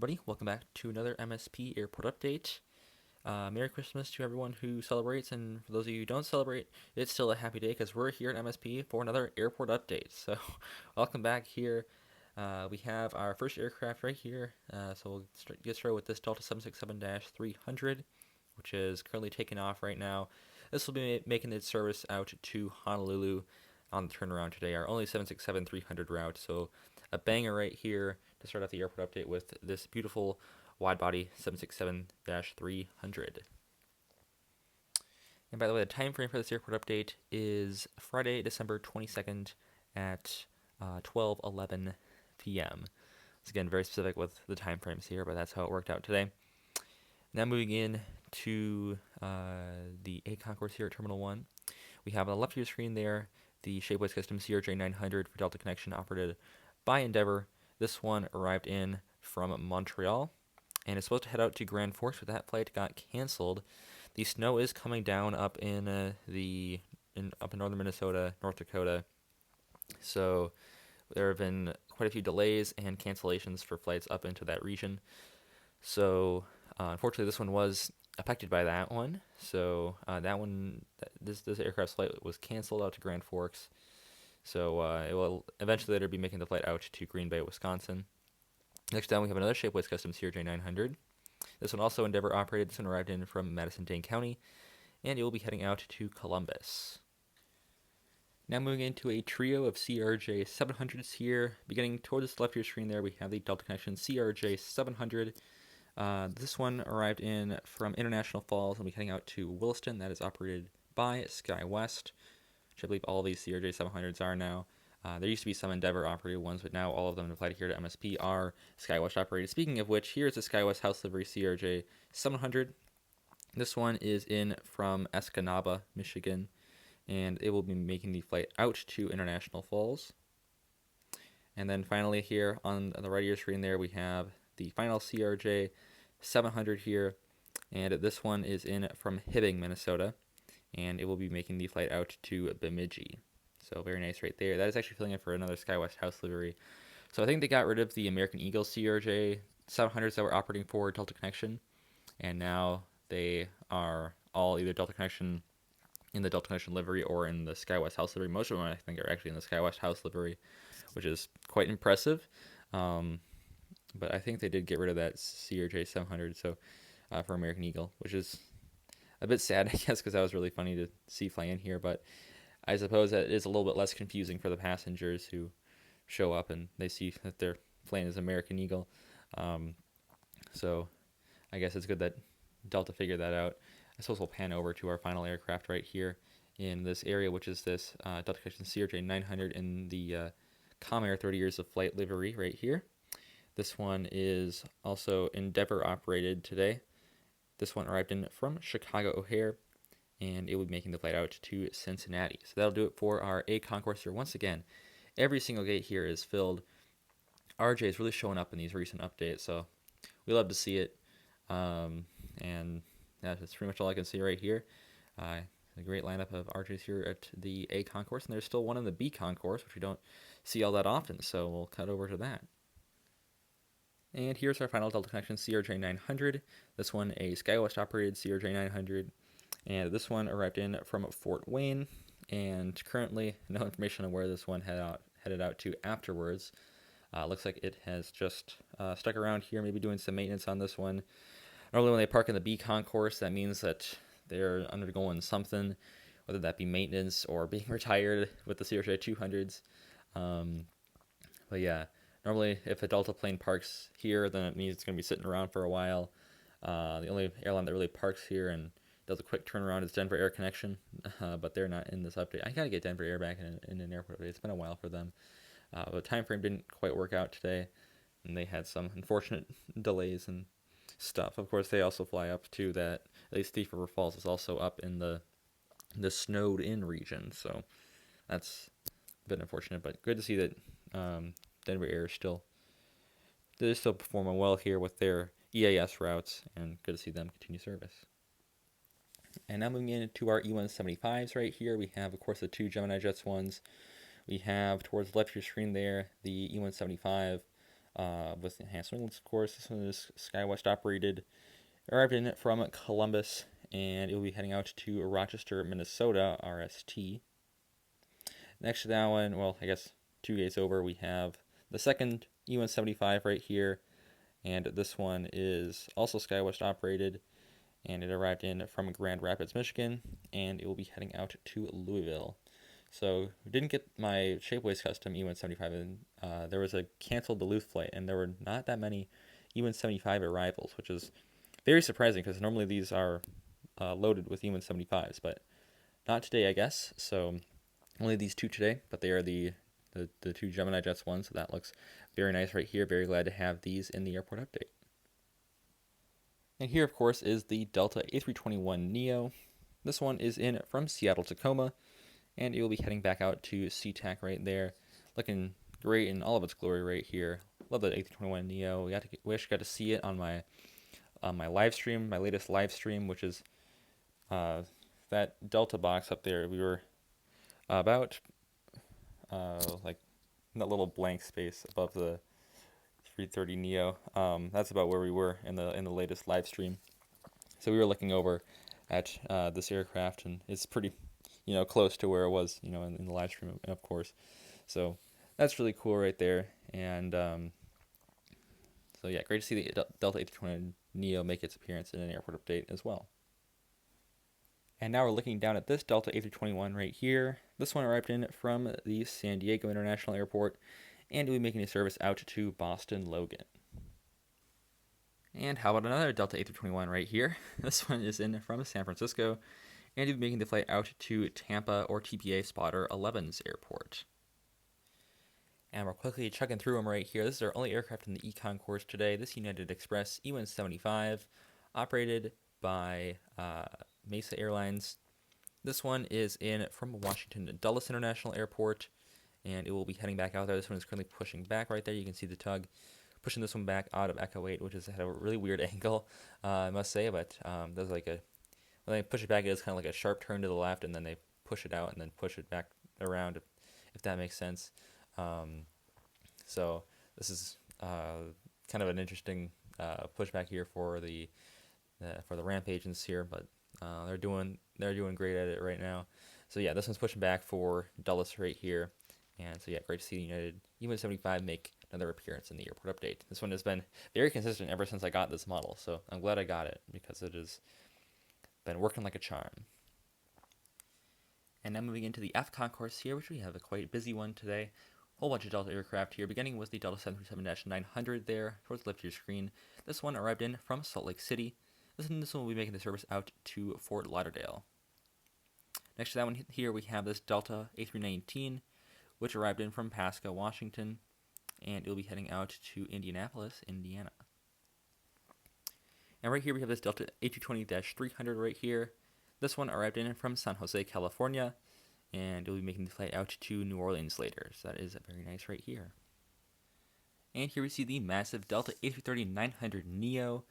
everybody. Welcome back to another MSP airport update. Merry Christmas to everyone who celebrates, and for those of you who don't celebrate, it's still a happy day because we're here at MSP for another airport update. So, welcome back here. We have our first aircraft right here. So we'll get started with this Delta 767-300, which is currently taking off right now. This will be making its service out to Honolulu on the turnaround today, our only 767-300 route. So a banger right here to start off the airport update with this beautiful wide-body 767-300. And by the way, the time frame for this airport update is Friday, December 22nd at 12:11 p.m. It's again very specific with the time frames here, but that's how it worked out today. Now moving in to the A Concourse here at Terminal 1. We have on the left of your screen there the Shapeways Custom CRJ 900 for Delta Connection operated by Endeavor. This one arrived in from Montreal and is supposed to head out to Grand Forks, but that flight got canceled. The snow is coming down up in up in northern Minnesota, North Dakota. So there have been quite a few delays and cancellations for flights up into that region. So unfortunately, this one was affected by that one. So this aircraft's flight was canceled out to Grand Forks. So it will eventually later be making the flight out to Green Bay, Wisconsin. Next down, we have another Shapeways Custom CRJ 900. This one also Endeavor operated. This one arrived in from Madison-Dane County, and it will be heading out to Columbus. Now moving into a trio of CRJ 700s here. Beginning towards the left of your screen there, we have the Delta Connection CRJ 700. This one arrived in from International Falls and will be heading out to Williston. That is operated by SkyWest, which I believe all these CRJ 700s are now. There used to be some Endeavor operated ones, but now all of them applied here to MSP are SkyWest operated. Speaking of which, here's the SkyWest House Livery CRJ 700. This one is in from Escanaba, Michigan, and it will be making the flight out to International Falls. And then finally here on the right of your screen there, we have the final CRJ 700 here, and this one is in from Hibbing, Minnesota, and it will be making the flight out to Bemidji. So very nice right there. That is actually filling in for another SkyWest House livery. So I think they got rid of the American Eagle CRJ 700s that were operating for Delta Connection, and now they are all either Delta Connection in the Delta Connection livery or in the SkyWest House livery. Most of them I think are actually in the SkyWest House livery, which is quite impressive. But I think they did get rid of that CRJ 700 for American Eagle, which is a bit sad, I guess, because that was really funny to see fly in here. But I suppose that it is a little bit less confusing for the passengers who show up and they see that their plane is American Eagle. So I guess it's good that Delta figured that out. I suppose we'll pan over to our final aircraft right here in this area, which is this Delta Connection CRJ 900 in the Comair 30 years of flight livery right here. This one is also Endeavor operated today. This one arrived in from Chicago O'Hare, and it will be making the flight out to Cincinnati. So that'll do it for our A Concourse here. Once again, every single gate here is filled. RJ is really showing up in these recent updates, so we love to see it. And that's pretty much all I can see right here. A great lineup of RJs here at the A Concourse, and there's still one in the B Concourse, which we don't see all that often, so we'll cut over to that. And here's our final Delta Connection CRJ 900. This one a SkyWest operated CRJ 900. And this one arrived in from Fort Wayne. And currently, no information on where this one headed out to afterwards. Looks like it has just stuck around here, maybe doing some maintenance on this one. Normally when they park in the B Concourse, that means that they're undergoing something, whether that be maintenance or being retired with the CRJ 200s. But yeah. Normally, if a Delta plane parks here, then it means it's going to be sitting around for a while. The only airline that really parks here and does a quick turnaround is Denver Air Connection, but they're not in this update. I got to get Denver Air back in an airport update. It's been a while for them. The time frame didn't quite work out today, and they had some unfortunate delays and stuff. Of course, they also fly up to that. At least Thief River Falls is also up in the snowed-in region, so that's a bit unfortunate, but good to see that Denver Air they're still performing well here with their EAS routes, and good to see them continue service. And now moving into our E175s right here, we have, of course, the two Gemini Jets ones. We have, towards the left of your screen there, the E175 with enhanced winglets, of course. This one is SkyWest operated. Arrived in from Columbus, and it will be heading out to Rochester, Minnesota, RST. Next to that one, well, I guess 2 days over, we have the second E175 right here, and this one is also SkyWest operated, and it arrived in from Grand Rapids, Michigan, and it will be heading out to Louisville. So we didn't get my Shapeways custom E175, and there was a canceled Duluth flight, and there were not that many E175 arrivals, which is very surprising because normally these are loaded with E175s, but not today, I guess. So only these 2 today, but they are the 2 Gemini Jets ones, so that looks very nice right here. Very glad to have these in the airport update. And here, of course, is the Delta A321neo. This one is in from Seattle, Tacoma, and it will be heading back out to SeaTac right there. Looking great in all of its glory right here. Love the A321neo. We actually got to see it on my live stream, my latest live stream, which is that Delta box up there. We were about like that little blank space above the 330neo. That's about where we were in the latest live stream. So we were looking over at this aircraft, and it's pretty, close to where it was, in the live stream, of course. So that's really cool right there. And so yeah, great to see the Delta A320neo make its appearance in an airport update as well. And now we're looking down at this Delta A321 right here. This one arrived in from the San Diego International Airport, and will be making a service out to Boston Logan. And how about another Delta A321 right here? This one is in from San Francisco, and will be making the flight out to Tampa or TPA Spotter 11's airport. And we're quickly chugging through them right here. This is our only aircraft in the Concourse today. This United Express E175, operated by Mesa Airlines. This one is in from Washington Dulles International Airport, and it will be heading back out there. This one is currently pushing back right there. You can see the tug pushing this one back out of Echo 8, which is at a really weird angle, I must say. But there's when they push it back, it is kind of like a sharp turn to the left, and then they push it out and then push it back around, if that makes sense. So this is kind of an interesting pushback here for the ramp agents here, but they're doing great at it right now. So yeah, this one's pushing back for Dulles right here, and so yeah, great to see United E175 make another appearance in the airport update. This one has been very consistent ever since I got this model, so I'm glad I got it because it has been working like a charm. And now moving into the F Concourse here, which we have a quite busy one today. Whole bunch of Delta aircraft here, beginning with the Delta 737-900 there towards the left of your screen. This one arrived in from Salt Lake City. This one will be making the service out to Fort Lauderdale. Next to that one here, we have this Delta A319, which arrived in from Pasco, Washington, and it will be heading out to Indianapolis, Indiana. And right here we have this Delta A220-300 right here. This one arrived in from San Jose, California, and it will be making the flight out to New Orleans later. So that is very nice right here. And here we see the massive Delta A330-900neo.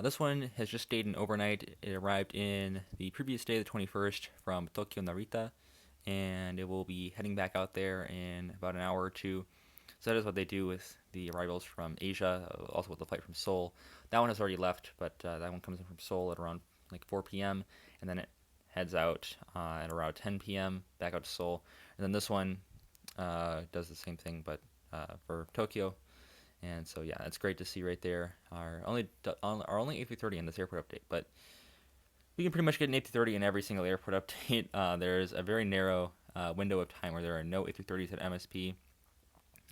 This one has just stayed in overnight. It arrived in the previous day, the 21st, from Tokyo Narita, and it will be heading back out there in about an hour or two. So that is what they do with the arrivals from Asia, also with the flight from Seoul. That one has already left, but that one comes in from Seoul at around like 4 p.m., and then it heads out at around 10 p.m. back out to Seoul. And then this one does the same thing, but for Tokyo. And so yeah, it's great to see right there. Our only A330 in this airport update, but we can pretty much get an A330 in every single airport update. There's a very narrow window of time where there are no A330s at MSP,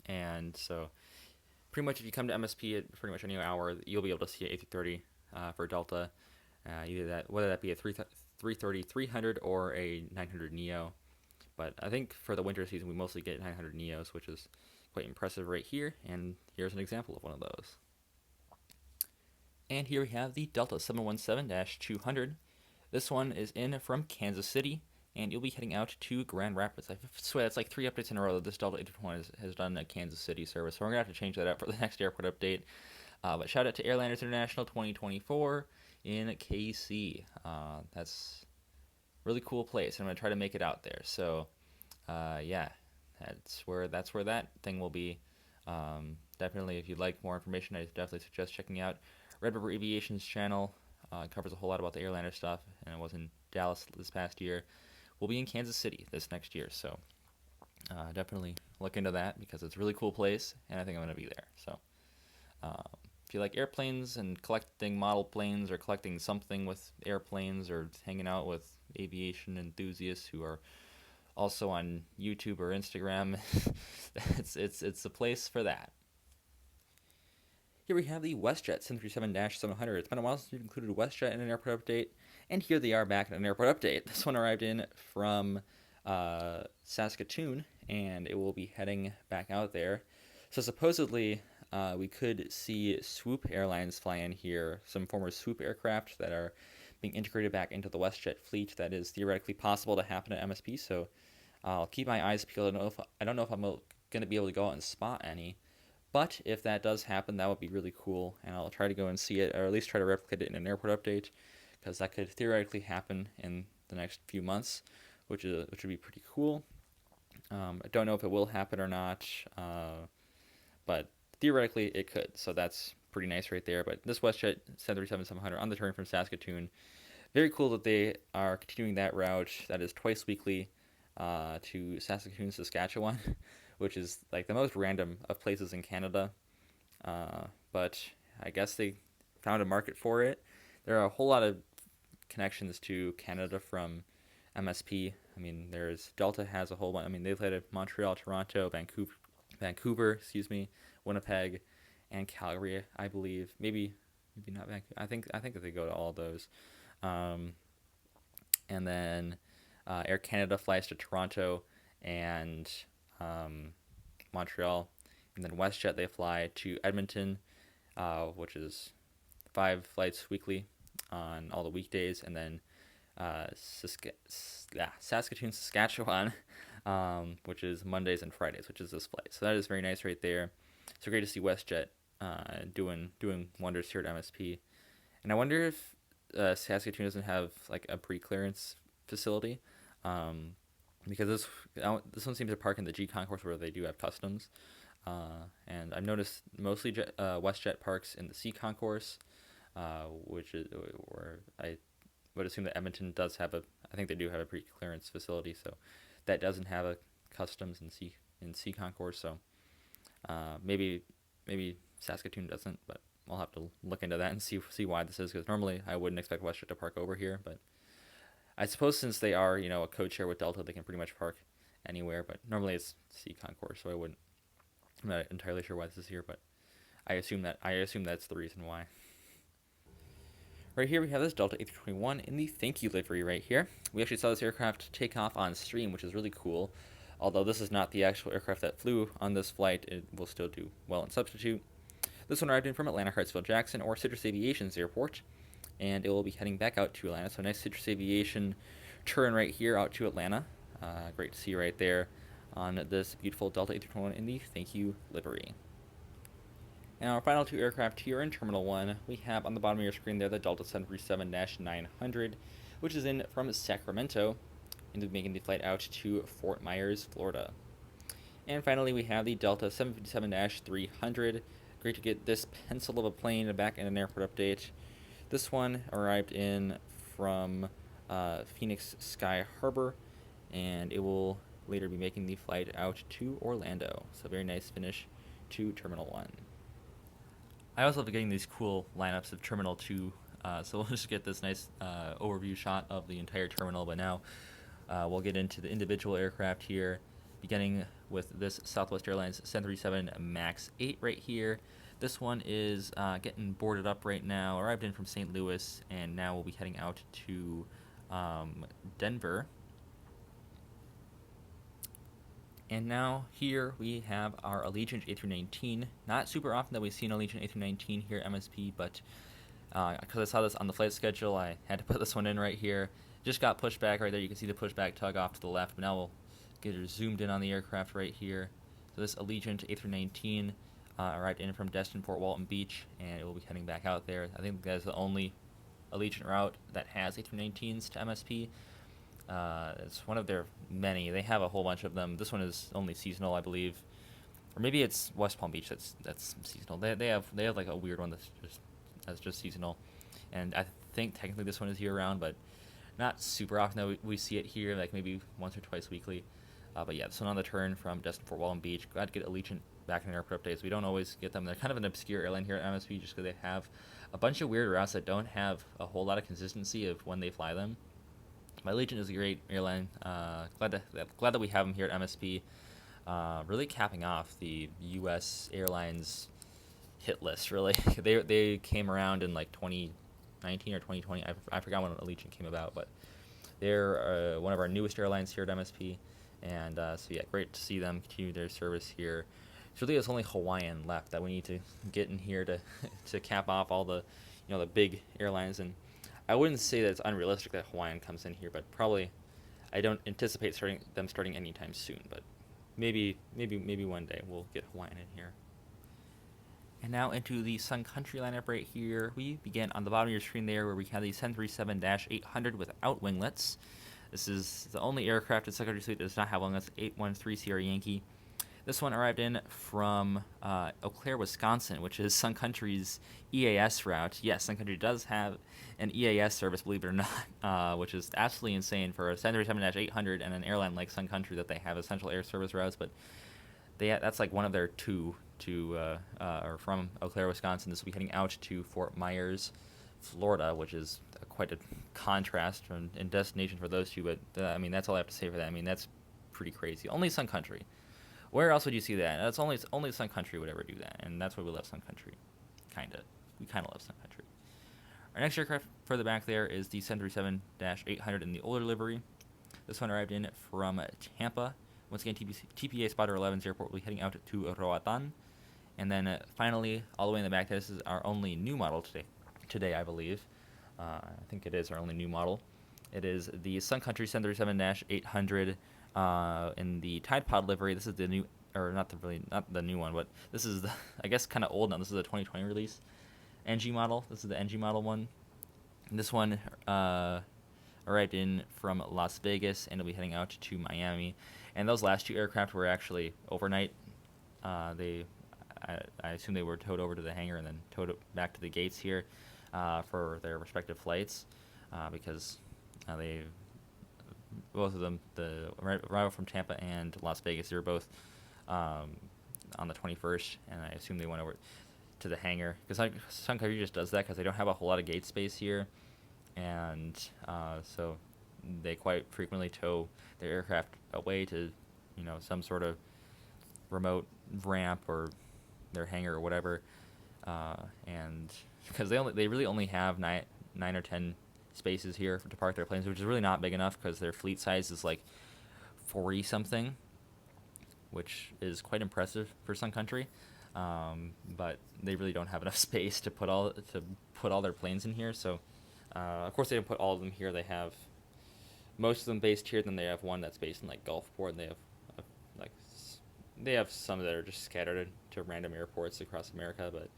and so pretty much if you come to MSP at pretty much any hour, you'll be able to see an A330 for Delta, whether that be a 330-300 or a 900 Neo. But I think for the winter season, we mostly get 900 Neos, which is quite impressive right here, and here's an example of one of those. And here we have the Delta 717-200. This one is in from Kansas City, and you'll be heading out to Grand Rapids. I swear it's like 3 updates in a row that this Delta 821 has done a Kansas City service, so we're going to have to change that up for the next airport update. But shout out to Airliners International 2024 in KC. That's a really cool place, and I'm going to try to make it out there. So, yeah. That's where that thing will be. definitely, if you'd like more information, I definitely suggest checking out Red River Aviation's channel. It covers a whole lot about the airliner stuff, and it was in Dallas this past year. We'll be in Kansas City this next year, so definitely look into that because it's a really cool place, and I think I'm going to be there. So uh, if you like airplanes and collecting model planes or collecting something with airplanes or hanging out with aviation enthusiasts who are also on YouTube or Instagram, it's a place for that. Here we have the WestJet 737-700. It's been a while since we've included WestJet in an airport update, and here they are back in an airport update. This one arrived in from Saskatoon, and it will be heading back out there. So supposedly, we could see Swoop Airlines fly in here, some former Swoop aircraft that are being integrated back into the WestJet fleet. That is theoretically possible to happen at MSP, so I'll keep my eyes peeled. I don't know if I'm going to be able to go out and spot any. But if that does happen, that would be really cool, and I'll try to go and see it, or at least try to replicate it in an airport update, because that could theoretically happen in the next few months, which would be pretty cool. I don't know if it will happen or not, but theoretically it could, so that's pretty nice right there. But this WestJet 737-700 on the turn from Saskatoon, very cool that they are continuing that route. That is twice weekly to Saskatoon, Saskatchewan, which is like the most random of places in Canada. But I guess they found a market for it. There are a whole lot of connections to Canada from MSP. I mean, there's Delta has a whole bunch. I mean, they've had Montreal, Toronto, Vancouver, Winnipeg, and Calgary, I believe. Maybe not Vancouver. I think that they go to all those. And then Air Canada flies to Toronto and Montreal, and then WestJet they fly to Edmonton, which is 5 flights weekly on all the weekdays, and then Saskatoon, Saskatchewan, which is Mondays and Fridays, which is this flight. So that is very nice right there. So great to see WestJet doing wonders here at MSP, and I wonder if Saskatoon doesn't have like a pre-clearance facility. Because this one seems to park in the G Concourse where they do have customs, and I've noticed mostly WestJet parks in the C Concourse, which is where I would assume that Edmonton does have I think they do have a pre-clearance facility, so that doesn't have a customs in C Concourse. So maybe Saskatoon doesn't, but I'll have to look into that and see why this is, because normally I wouldn't expect WestJet to park over here, but I suppose since they are, a code share with Delta, they can pretty much park anywhere, but normally it's C Concourse, so I'm not entirely sure why this is here, but I assume that's the reason why. Right here we have this Delta A321 in the thank you livery right here. We actually saw this aircraft take off on stream, which is really cool. Although this is not the actual aircraft that flew on this flight, it will still do well in substitute. This one arrived in from Atlanta Hartsfield Jackson, or Citrus Aviation's airport, and it will be heading back out to Atlanta. So nice Citrus Aviation turn right here out to Atlanta. Great to see right there on this beautiful Delta A321 in the thank you livery. And our final 2 aircraft here in Terminal 1, we have on the bottom of your screen there the Delta 737-900, which is in from Sacramento, and making the flight out to Fort Myers, Florida. And finally, we have the Delta 757-300. Great to get this pencil of a plane back in an airport update. This one arrived in from Phoenix Sky Harbor, and it will later be making the flight out to Orlando. So very nice finish to Terminal 1. I also love getting these cool lineups of Terminal 2, so we'll just get this nice overview shot of the entire terminal, but now we'll get into the individual aircraft here, beginning with this Southwest Airlines 737 MAX 8 right here. This one is getting boarded up right now, arrived in from St. Louis, and now we'll be heading out to Denver. And now here we have our Allegiant A319. Not super often that we see an Allegiant A319 here at MSP, but because I saw this on the flight schedule, I had to put this one in right here. Just got pushed back right there. You can see the pushback tug off to the left, but now we'll get her zoomed in on the aircraft right here. So this Allegiant A319 arrived in from Destin, Fort Walton Beach, and it will be heading back out there. I think that's the only Allegiant route that has A319s to MSP. It's one of their many. They have a whole bunch of them. This one is only seasonal, I believe. or maybe it's West Palm Beach that's seasonal. They have like a weird one that's just seasonal, and I think technically this one is year round, but not super often. Though we see it here, like maybe once or twice weekly. But yeah, this one on the turn from Destin Fort Walton Beach. Glad to get Allegiant back in airport updates. We don't always get them. They're kind of an obscure airline here at MSP just because they have a bunch of weird routes that don't have a whole lot of consistency of when they fly them. But Allegiant is a great airline. Glad that we have them here at MSP. Really capping off the U.S. airlines hit list. Really, they came around in like 2019 or 2020. I forgot when Allegiant came about, but they're one of our newest airlines here at MSP. And so yeah, great to see them continue their service here. So really, it's only Hawaiian left that we need to get in here to to cap off all the the big airlines. And I wouldn't say that it's unrealistic that Hawaiian comes in here, but probably I don't anticipate them starting anytime soon. But maybe one day we'll get Hawaiian in here. And now into the Sun Country lineup right here. We begin on the bottom of your screen there where we have the 737-800 without winglets. This is the only aircraft in Sun Country suite that does not have winglets, 813 Sierra Yankee. This one arrived in from Eau Claire, Wisconsin, which is Sun Country's EAS route. Yes, Sun Country does have an EAS service, believe it or not, which is absolutely insane for a 737-800 and an airline like Sun Country that they have essential air service routes. But that's like one of their two or from Eau Claire, Wisconsin. This will be heading out to Fort Myers, Florida, which is quite a contrast and destination for those two. But I mean, that's all I have to say for that. I mean, that's pretty crazy. Only Sun Country. Where else would you see that? That's only Sun Country would ever do that, and that's why we love Sun Country. We kind of love Sun Country. Our next aircraft further back there is the 737-800 in the older livery. This one arrived in from Tampa. Once again, TPA Spotter 11's airport will be heading out to Roatan. And then finally, all the way in the back, this is our only new model today, I believe. I think it is our only new model. It is the Sun Country 737-800 in the Tide Pod livery. This is the new, or not the new one, but this is the, I guess, kind of old now. This is a 2020 release NG model. This is the NG model one. And this one arrived in from Las Vegas and will be heading out to Miami. And those last two aircraft were actually overnight. I assume they were towed over to the hangar and then towed back to the gates here for their respective flights because both of them, the arrival from Tampa and Las Vegas, they were both on the 21st, and I assume they went over to the hangar because Sun Country just does that because they don't have a whole lot of gate space here, and so they quite frequently tow their aircraft away to some sort of remote ramp or their hangar or whatever, and because they really only have nine or 10 spaces here to park their planes, which is really not big enough because their fleet size is like 40 something, which is quite impressive for Sun Country, but they really don't have enough space to put all their planes in here. So of course they didn't put all of them here. They have most of them based here, then they have one that's based in like Gulfport, and they have some that are just scattered to random airports across America. But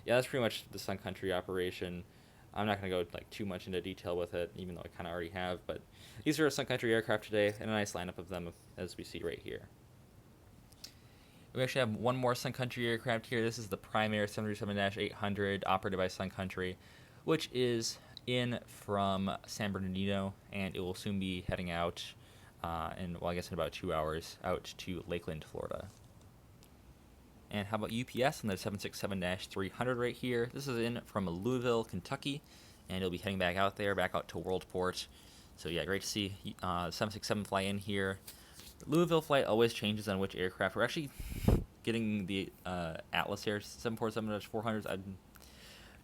yeah, that's pretty much the Sun Country operation. I'm not going to go like too much into detail with it, even though I kind of already have. But these are Sun Country aircraft today, and a nice lineup of them as we see right here. We actually have one more Sun Country aircraft here. This is the Primair 737-800 operated by Sun Country, which is in from San Bernardino, and it will soon be heading out in about 2 hours out to Lakeland, Florida. And how about UPS and the 767-300 right here? This is in from Louisville, Kentucky, and it'll be heading back out to Worldport. So yeah, great to see 767 fly in here. The Louisville flight always changes on which aircraft. We're actually getting the Atlas Air 747-400s. I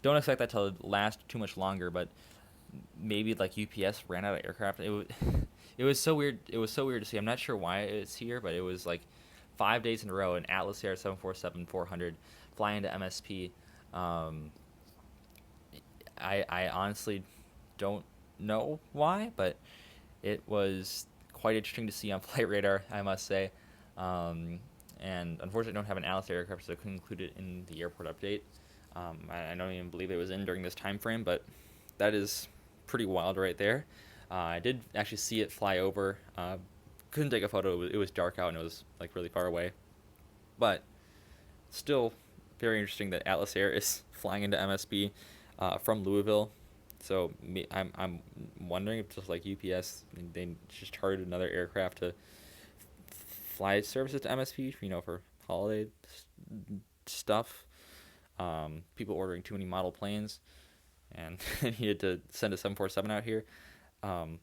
don't expect that to last too much longer, but maybe like UPS ran out of aircraft. It was so weird. It was so weird to see. I'm not sure why it's here, but it was like 5 days in a row an Atlas Air 747-400 flying to MSP. I honestly don't know why, but it was quite interesting to see on Flight Radar, I must say. And unfortunately, I don't have an Atlas Air aircraft, so I couldn't include it in the airport update. I don't even believe it was in during this time frame, but that is pretty wild right there. I did actually see it fly over. Couldn't take a photo. It was dark out and it was like really far away. But still very interesting that Atlas Air is flying into MSP from Louisville. So I'm wondering if just like UPS, they just chartered another aircraft to fly services to MSP, for holiday stuff. People ordering too many model planes, and he had to send a 747 out here. Um,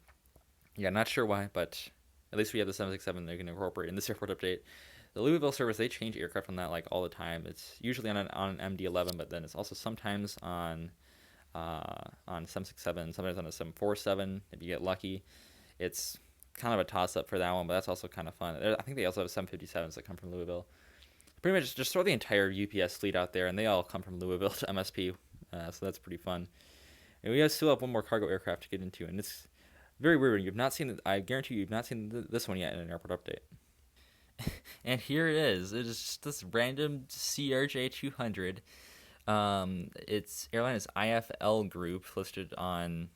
yeah, not sure why, but at least we have the 767 they can incorporate in this airport update. The Louisville service, they change aircraft on that like all the time. It's usually on an MD-11, but then it's also sometimes on 767, sometimes on a 747 if you get lucky. It's kind of a toss-up for that one, but that's also kind of fun. I think they also have 757s that come from Louisville. Pretty much just throw the entire UPS fleet out there, and they all come from Louisville to MSP, so that's pretty fun. And we still have one more cargo aircraft to get into, and it's very weird. You've not seen it. I guarantee you've not seen this one yet in an airport update. And here it is. It is just this random CRJ 200. Its airline is IFL Group, listed on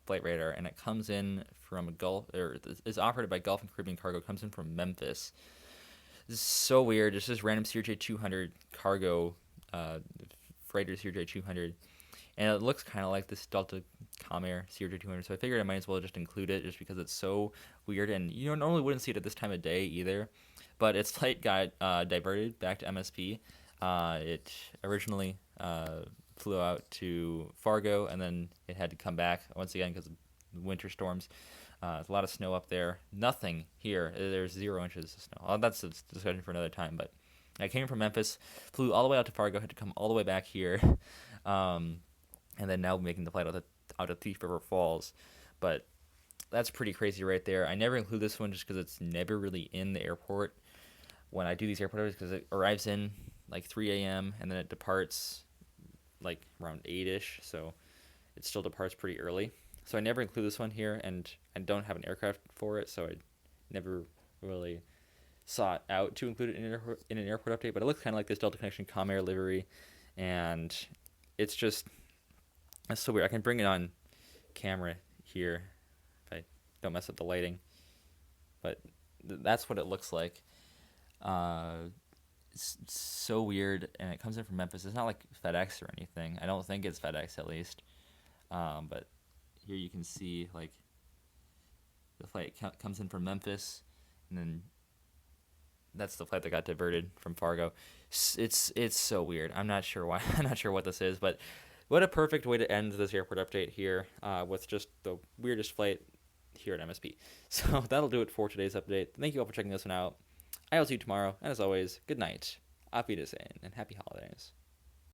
Flight Radar, and it comes in from Gulf, or is operated by Gulf and Caribbean Cargo. It comes in from Memphis. This is so weird. It's just random CRJ 200 cargo, freighter CRJ 200, and it looks kind of like this Delta Comair CRJ 200. So I figured I might as well just include it, just because it's so weird, and you normally wouldn't see it at this time of day either. But its flight got diverted back to MSP. It originally flew out to Fargo, and then it had to come back once again because of winter storms. There's a lot of snow up there. Nothing here. There's 0 inches of snow. Well, that's a discussion for another time. But I came from Memphis, flew all the way out to Fargo, had to come all the way back here, and then now making the flight out of Thief River Falls. But that's pretty crazy right there. I never include this one just because it's never really in the airport when I do these airport hours, because it arrives in like 3 a.m. and then it departs like around 8-ish, so it still departs pretty early. So I never include this one here, and I don't have an aircraft for it, so I never really sought out to include it in an airport update. But it looks kind of like this Delta Connection Comair livery, and it's so weird. I can bring it on camera here if I don't mess up the lighting, but that's what it looks like. It's so weird, and it comes in from Memphis. It's not like FedEx or anything. I don't think it's FedEx, at least. But here you can see like the flight comes in from Memphis, and then that's the flight that got diverted from Fargo. It's so weird. I'm not sure why. I'm not sure what this is, but what a perfect way to end this airport update here with just the weirdest flight here at MSP. So that'll do it for today's update. Thank you all for checking this one out. I will see you tomorrow, and as always, good night, Auf Wiedersehen, and happy holidays.